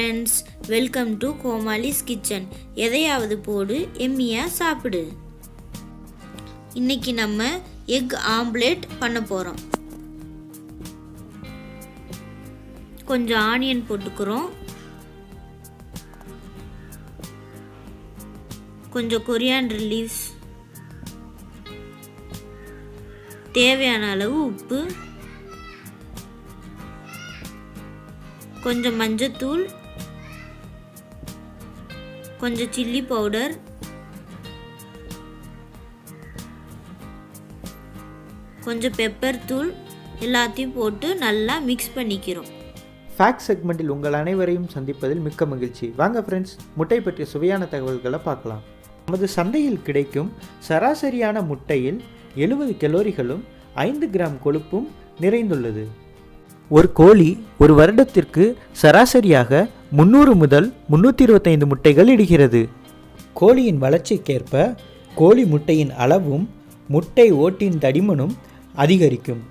Friends, welcome to Komali's kitchen. எதையாவது போடு, எம்மியாக சாப்பிடு. இன்னைக்கு நம்ம எக் ஆம்லெட் பண்ண போகிறோம். கொஞ்சம் ஆனியன் போட்டுக்கிறோம், கொஞ்சம் கொரியாண்டர் லீவ்ஸ், தேவையான அளவு உப்பு, கொஞ்சம் மஞ்சத்தூள், கொஞ்சம் சில்லி பவுடர், கொஞ்சம் பெப்பர் தூள் எல்லாத்தையும் போட்டு நல்லா மிக்ஸ் பண்ணிக்கிறோம். ஃபேக்ட் செக்மெண்ட்டில் உங்கள் அனைவரையும் சந்திப்பதில் மிக்க மகிழ்ச்சி. வாங்க ஃப்ரெண்ட்ஸ், முட்டை பற்றிய சுவையான தகவல்களை பார்க்கலாம். நமது சந்தையில் கிடைக்கும் சராசரியான முட்டையில் 70 கலோரிகளும் 5 கிராம் கொழுப்பும் நிறைந்துள்ளது. ஒரு கோழி ஒரு வருடத்திற்கு சராசரியாக 300 முதல் 325 முட்டைகள் இடுகிறது. கோழியின் வளர்ச்சிக்கேற்ப கோழி முட்டையின் அளவும் முட்டை ஓட்டின் தடிமனும் அதிகரிக்கும்.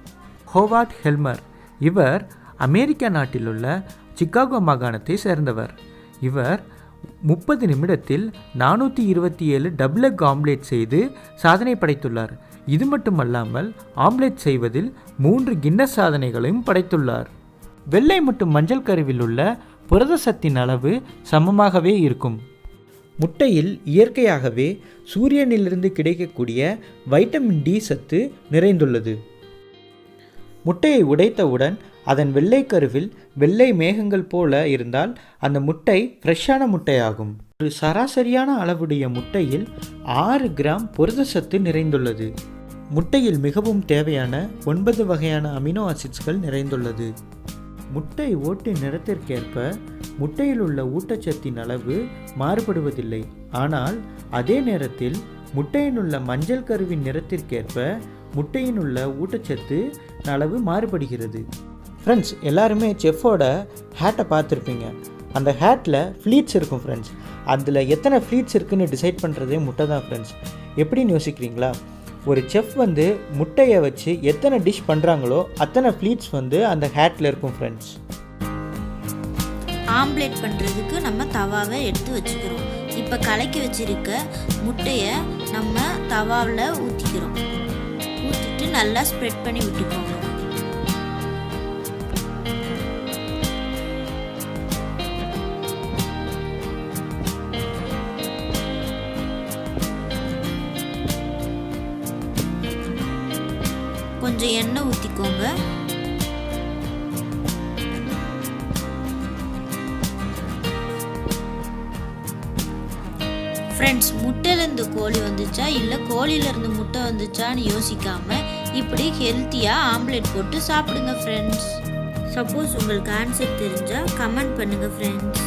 ஹோவார்ட் ஹெல்மர் இவர் அமெரிக்கா நாட்டிலுள்ள சிகாகோ மாகாணத்தை சேர்ந்தவர். இவர் 30 நிமிடத்தில் 427 டபுள் எக் ஆம்லேட் செய்து சாதனை படைத்துள்ளார். இது மட்டுமல்லாமல் ஆம்லேட் செய்வதில் 3 கின்னஸ் சாதனைகளையும் படைத்துள்ளார். வெள்ளை மற்றும் மஞ்சள் கருவில் உள்ள புரத சத்தின் அளவு சமமாகவே இருக்கும். முட்டையில் இயற்கையாகவே சூரியனிலிருந்து கிடைக்கக்கூடிய வைட்டமின் டி சத்து நிறைந்துள்ளது. முட்டையை உடைத்தவுடன் அதன் வெள்ளை கருவில் வெள்ளை மேகங்கள் போல இருந்தால் அந்த முட்டை ஃப்ரெஷ்ஷான முட்டையாகும். ஒரு சராசரியான அளவுடைய முட்டையில் 6 கிராம் புரதச்சத்து நிறைந்துள்ளது. முட்டையில் மிகவும் தேவையான 9 வகையான அமினோ ஆசிட்ஸ்கள் நிறைந்துள்ளது. முட்டை ஓட்டின் நிறத்திற்கேற்ப முட்டையில் உள்ள ஊட்டச்சத்தின் அளவு மாறுபடுவதில்லை. ஆனால் அதே நேரத்தில் முட்டையில் உள்ள மஞ்சள் கருவின் நிறத்திற்கேற்ப முட்டையின் உள்ள ஊட்டச்சத்து அளவு மாறுபடுகிறது. ஃப்ரெண்ட்ஸ், எல்லாருமே செஃப்போட ஹேட்டை பார்த்துருப்பீங்க. அந்த ஹேட்டில் ஃப்ளீட்ஸ் இருக்கும் ஃப்ரெண்ட்ஸ். அதில் எத்தனை ஃப்ளீட்ஸ் இருக்குதுன்னு டிசைட் பண்ணுறதே முட்டை தான் ஃப்ரெண்ட்ஸ். எப்படின்னு யோசிக்கிறீங்களா? ஒரு செஃப் முட்டையை வச்சு எத்தனை டிஷ் பண்ணுறாங்களோ அத்தனை ஃப்ளீட்ஸ் அந்த ஹேட்டில் இருக்கும் ஃப்ரெண்ட்ஸ். ஆம்லேட் பண்ணுறதுக்கு நம்ம தவாவை எடுத்து வச்சுக்கிறோம். இப்போ கலக்கி வச்சிருக்க முட்டையை நம்ம தவாவில் ஊற்றிக்கிறோம். ஊற்றிட்டு நல்லா ஸ்ப்ரெட் பண்ணி விட்டுக்கோங்க. கொஞ்சம் எண்ணெய் ஊற்றிக்கோங்க. ஃப்ரெண்ட்ஸ், முட்டையிலேருந்து கோழி வந்துச்சா இல்லை கோழியிலேருந்து முட்டை வந்துச்சான்னு யோசிக்காமல் இப்படி ஹெல்த்தியாக ஆம்லேட் போட்டு சாப்பிடுங்க ஃப்ரெண்ட்ஸ். சப்போஸ் உங்களுக்கு ஆன்சர் தெரிஞ்சால் கமெண்ட் பண்ணுங்கள் ஃப்ரெண்ட்ஸ்.